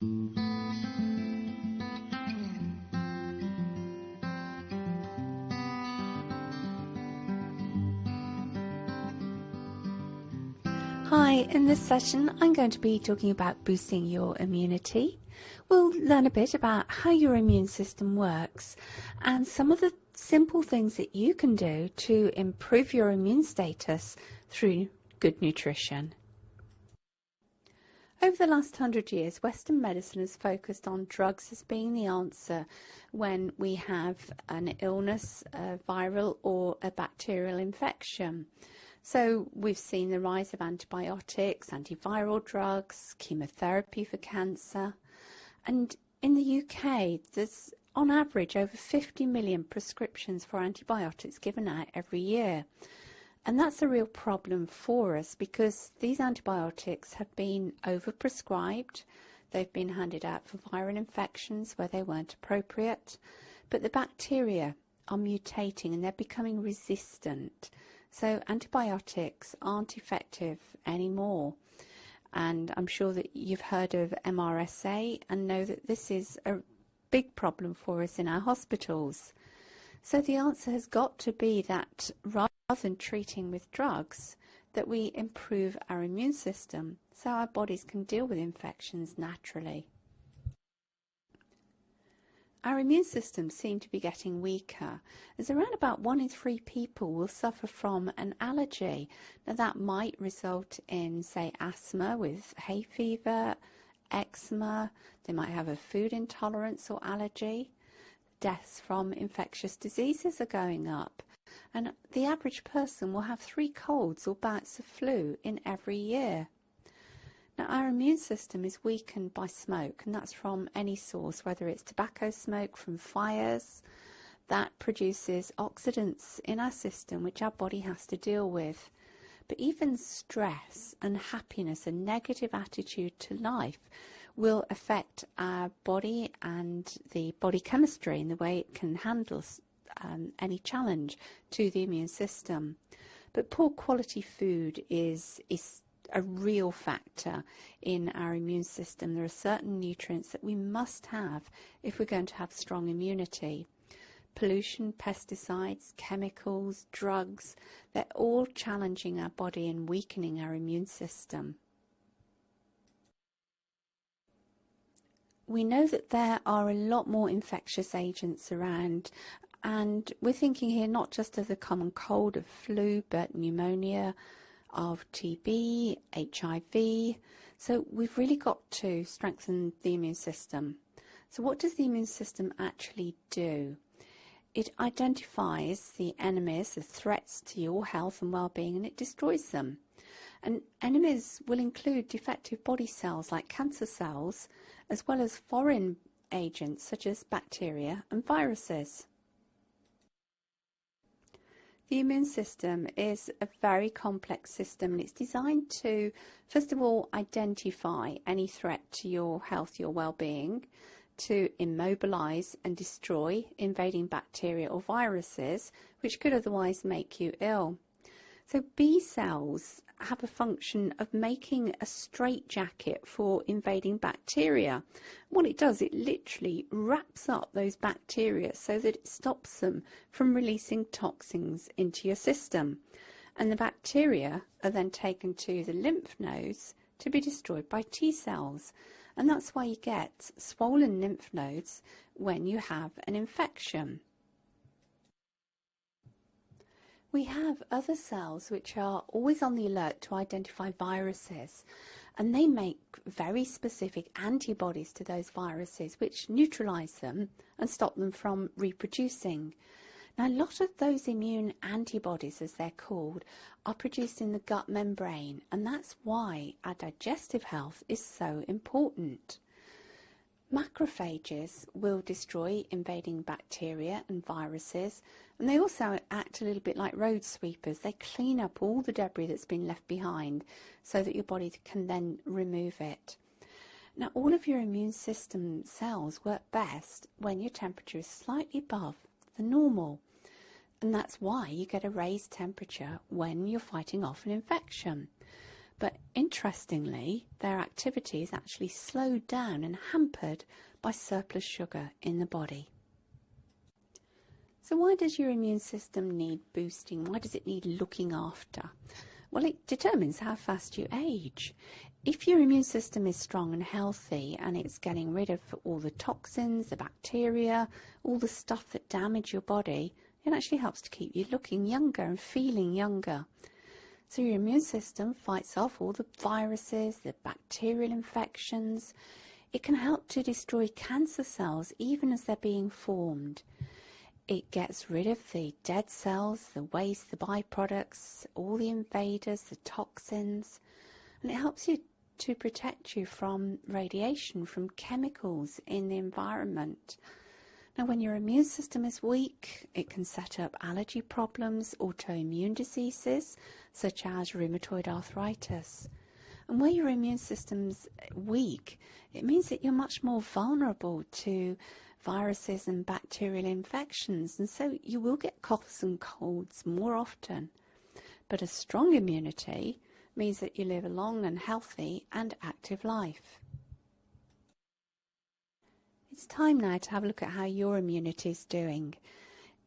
Hi, in this session I'm going to be talking about boosting your immunity. We'll learn a bit about how your immune system works and some of the simple things that you can do to improve your immune status through good nutrition. Over the last 100 years, Western medicine has focused on drugs as being the answer when we have an illness, a viral or a bacterial infection. So we've seen the rise of antibiotics, antiviral drugs, chemotherapy for cancer. And in the UK, there's on average over 50 million prescriptions for antibiotics given out every year. And that's a real problem for us because these antibiotics have been overprescribed. They've been handed out for viral infections where they weren't appropriate. But the bacteria are mutating and they're becoming resistant. So antibiotics aren't effective anymore. And I'm sure that you've heard of MRSA and know that this is a big problem for us in our hospitals. So the answer has got to be that rather than treating with drugs, that we improve our immune system so our bodies can deal with infections naturally. Our immune systems seem to be getting weaker, as around about 1 in 3 people will suffer from an allergy. Now that might result in, say, asthma with hay fever, eczema, they might have a food intolerance or allergy. Deaths from infectious diseases are going up, and the average person will have 3 colds or bouts of flu in every year. Now, our immune system is weakened by smoke, and that's from any source, whether it's tobacco smoke from fires, that produces oxidants in our system, which our body has to deal with. But even stress and happiness, a negative attitude to life, will affect our body and the body chemistry and the way it can handle any challenge to the immune system. But poor quality food is a real factor in our immune system. There are certain nutrients that we must have if we're going to have strong immunity. Pollution, pesticides, chemicals, drugs, they're all challenging our body and weakening our immune system. We know that there are a lot more infectious agents around, and we're thinking here not just of the common cold, of flu, but pneumonia, of TB, HIV. So we've really got to strengthen the immune system. So what does the immune system actually do? It identifies the enemies, the threats to your health and well-being, and it destroys them. And enemies will include defective body cells like cancer cells, as well as foreign agents such as bacteria and viruses. The immune system is a very complex system, and it's designed to, first of all, identify any threat to your health, your well-being, to immobilize and destroy invading bacteria or viruses, which could otherwise make you ill. So B cells have a function of making a straitjacket for invading bacteria. What it does, it literally wraps up those bacteria so that it stops them from releasing toxins into your system. And the bacteria are then taken to the lymph nodes to be destroyed by T cells. And that's why you get swollen lymph nodes when you have an infection. We have other cells which are always on the alert to identify viruses, and they make very specific antibodies to those viruses which neutralize them and stop them from reproducing. Now, a lot of those immune antibodies, as they're called, are produced in the gut membrane, and that's why our digestive health is so important. Macrophages will destroy invading bacteria and viruses, and they also act a little bit like road sweepers. They clean up all the debris that's been left behind so that your body can then remove it. Now, all of your immune system cells work best when your temperature is slightly above the normal, and that's why you get a raised temperature when you're fighting off an infection. But interestingly, their activity is actually slowed down and hampered by surplus sugar in the body. So why does your immune system need boosting? Why does it need looking after? Well, it determines how fast you age. If your immune system is strong and healthy and it's getting rid of all the toxins, the bacteria, all the stuff that damage your body, it actually helps to keep you looking younger and feeling younger. So your immune system fights off all the viruses, the bacterial infections. It can help to destroy cancer cells even as they're being formed. It gets rid of the dead cells, the waste, the byproducts, all the invaders, the toxins, and it helps you to protect you from radiation, from chemicals in the environment. Now, when your immune system is weak, it can set up allergy problems, autoimmune diseases, such as rheumatoid arthritis. And where your immune system's weak, it means that you're much more vulnerable to viruses and bacterial infections, and so you will get coughs and colds more often. But a strong immunity means that you live a long and healthy and active life. It's time now to have a look at how your immunity is doing.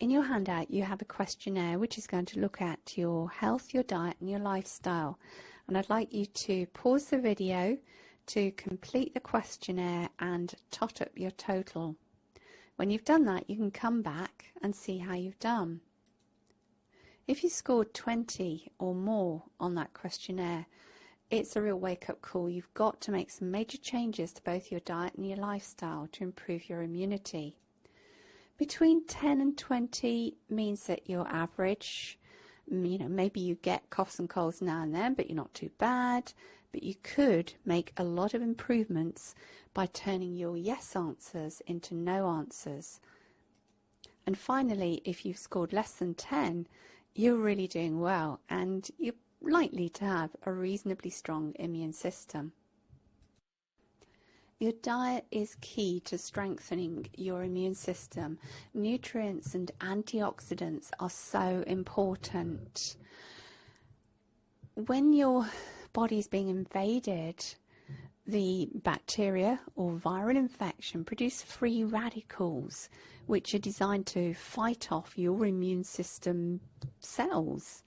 In your handout you have a questionnaire which is going to look at your health, your diet and your lifestyle. And I'd like you to pause the video to complete the questionnaire and tot up your total. When you've done that, you can come back and see how you've done. If you scored 20 or more on that questionnaire, it's a real wake-up call. You've got to make some major changes to both your diet and your lifestyle to improve your immunity. Between 10 and 20 means that you're average. Maybe you get coughs and colds now and then, but you're not too bad. But you could make a lot of improvements by turning your yes answers into no answers. And finally, if you've scored less than 10, you're really doing well and you're likely to have a reasonably strong immune system. Your diet is key to strengthening your immune system. Nutrients and antioxidants are so important. When your body is being invaded, the bacteria or viral infection produce free radicals which are designed to fight off your immune system cells.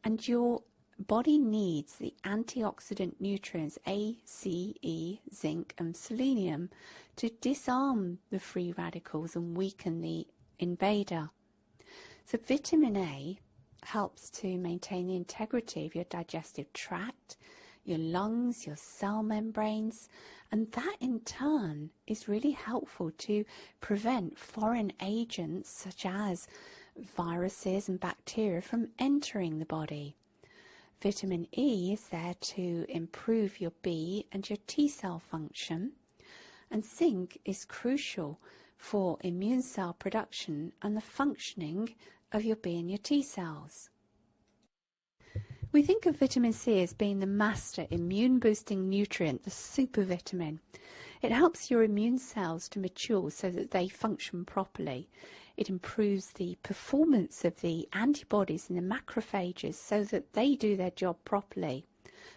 And your body needs the antioxidant nutrients A, C, E, zinc and selenium to disarm the free radicals and weaken the invader. So vitamin A helps to maintain the integrity of your digestive tract, your lungs, your cell membranes, and that in turn is really helpful to prevent foreign agents such as viruses and bacteria from entering the body. Vitamin E is there to improve your B and your T cell function, and zinc is crucial for immune cell production and the functioning of your B and your T cells. We think of vitamin C as being the master immune boosting nutrient, the supervitamin. It helps your immune cells to mature so that they function properly. It improves the performance of the antibodies in the macrophages so that they do their job properly.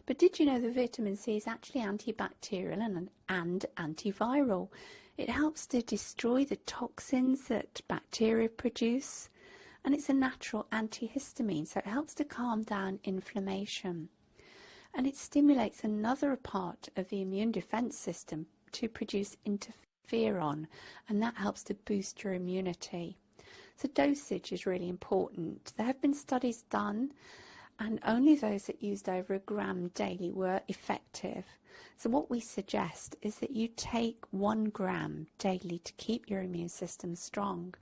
But did you know that vitamin C is actually antibacterial and antiviral? It helps to destroy the toxins that bacteria produce, and it's a natural antihistamine, so it helps to calm down inflammation. And it stimulates another part of the immune defense system to produce interferon, and that helps to boost your immunity. So dosage is really important. There have been studies done, and only those that used over 1 gram daily were effective. So what we suggest is that you take 1 gram daily to keep your immune system strong.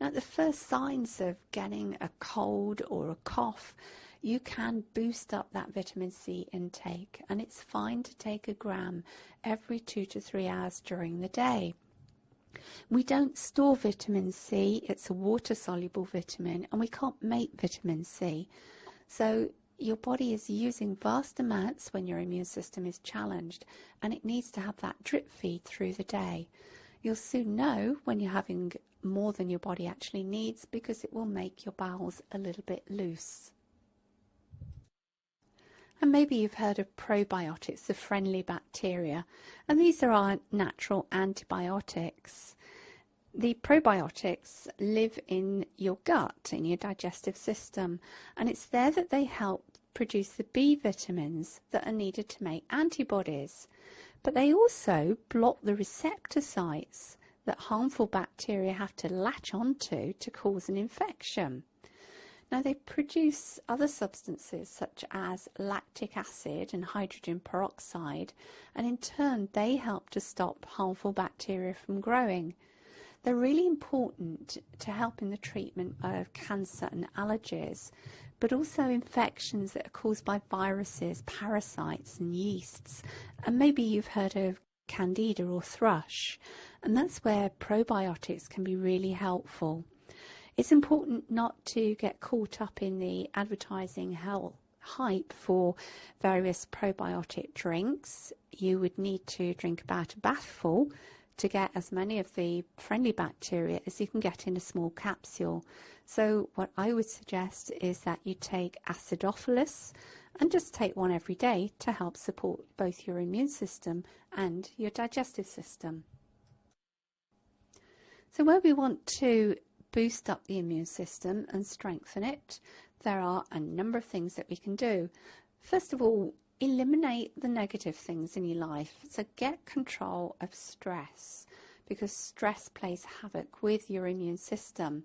Now, the first signs of getting a cold or a cough, you can boost up that vitamin C intake, and it's fine to take 1 gram every 2 to 3 hours during the day. We don't store vitamin C, it's a water-soluble vitamin, and we can't make vitamin C. So your body is using vast amounts when your immune system is challenged, and it needs to have that drip feed through the day. You'll soon know when you're having more than your body actually needs, because it will make your bowels a little bit loose. And maybe you've heard of probiotics, the friendly bacteria, and these are our natural antibiotics. The probiotics live in your gut, in your digestive system, and it's there that they help produce the B vitamins that are needed to make antibodies. But they also block the receptor sites that harmful bacteria have to latch onto to cause an infection. Now, they produce other substances such as lactic acid and hydrogen peroxide, and in turn they help to stop harmful bacteria from growing. They're really important to help in the treatment of cancer and allergies, but also infections that are caused by viruses, parasites and yeasts. And maybe you've heard of candida or thrush, and that's where probiotics can be really helpful. It's important not to get caught up in the advertising hype for various probiotic drinks. You would need to drink about a bathful to get as many of the friendly bacteria as you can get in a small capsule. So what I would suggest is that you take acidophilus and just take one every day to help support both your immune system and your digestive system. So where we want to boost up the immune system and strengthen it, there are a number of things that we can do. First of all, eliminate the negative things in your life. So get control of stress, because stress plays havoc with your immune system.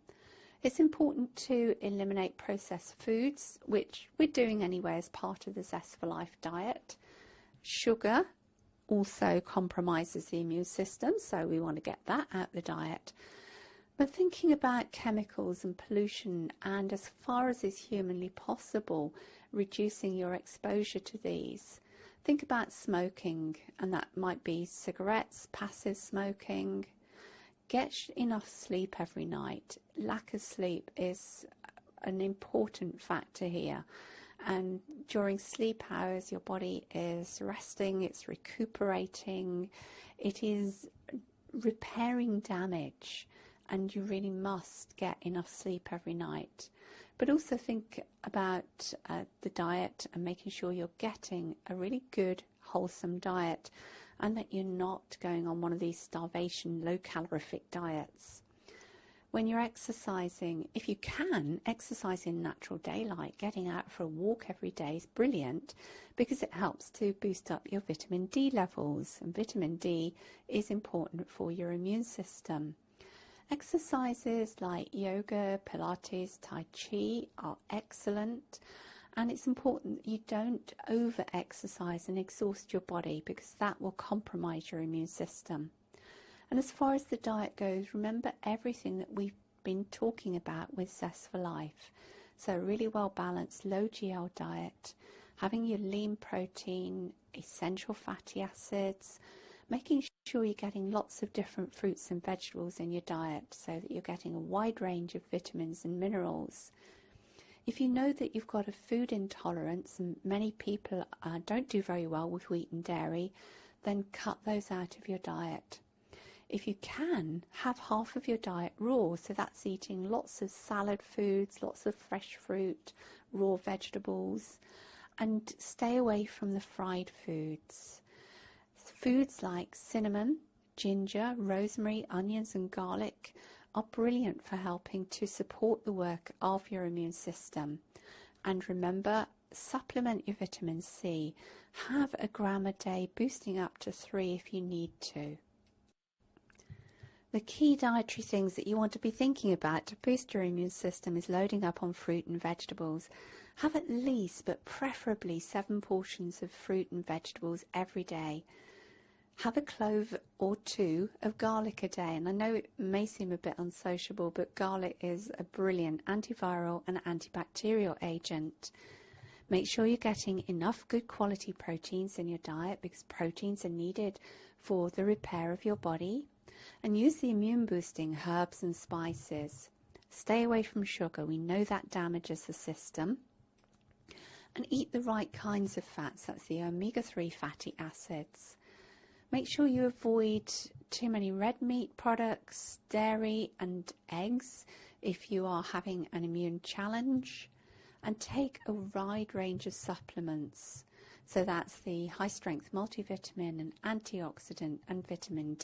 It's important to eliminate processed foods, which we're doing anyway as part of the Zest for Life diet. Sugar also compromises the immune system, so we want to get that out of the diet. But thinking about chemicals and pollution, and as far as is humanly possible, reducing your exposure to these. Think about smoking, and that might be cigarettes, passive smoking. Get enough sleep every night. Lack of sleep is an important factor here. And during sleep hours, your body is resting, it's recuperating, it is repairing damage. And you really must get enough sleep every night. But also think about the diet and making sure you're getting a really good, wholesome diet, and that you're not going on one of these starvation, low-calorific diets. When you're exercising, if you can, exercise in natural daylight. Getting out for a walk every day is brilliant because it helps to boost up your vitamin D levels. And vitamin D is important for your immune system. Exercises like yoga, Pilates, Tai Chi are excellent, and it's important that you don't over-exercise and exhaust your body, because that will compromise your immune system. And as far as the diet goes, remember everything that we've been talking about with Zest for Life. So a really well-balanced low GL diet, having your lean protein, essential fatty acids, making sure you're getting lots of different fruits and vegetables in your diet so that you're getting a wide range of vitamins and minerals. If you know that you've got a food intolerance, and many people don't do very well with wheat and dairy, then cut those out of your diet. If you can, have half of your diet raw, so that's eating lots of salad foods, lots of fresh fruit, raw vegetables, and stay away from the fried foods. Foods like cinnamon, ginger, rosemary, onions and garlic are brilliant for helping to support the work of your immune system. And remember, supplement your vitamin C. Have a gram a day, boosting up to 3 if you need to. The key dietary things that you want to be thinking about to boost your immune system is loading up on fruit and vegetables. Have at least, but preferably, 7 portions of fruit and vegetables every day. Have a clove or 2 of garlic a day. And I know it may seem a bit unsociable, but garlic is a brilliant antiviral and antibacterial agent. Make sure you're getting enough good quality proteins in your diet, because proteins are needed for the repair of your body. And use the immune boosting herbs and spices. Stay away from sugar. We know that damages the system. And eat the right kinds of fats. That's the omega-3 fatty acids. Make sure you avoid too many red meat products, dairy and eggs if you are having an immune challenge, and take a wide range of supplements. So that's the high strength multivitamin and antioxidant and vitamin D.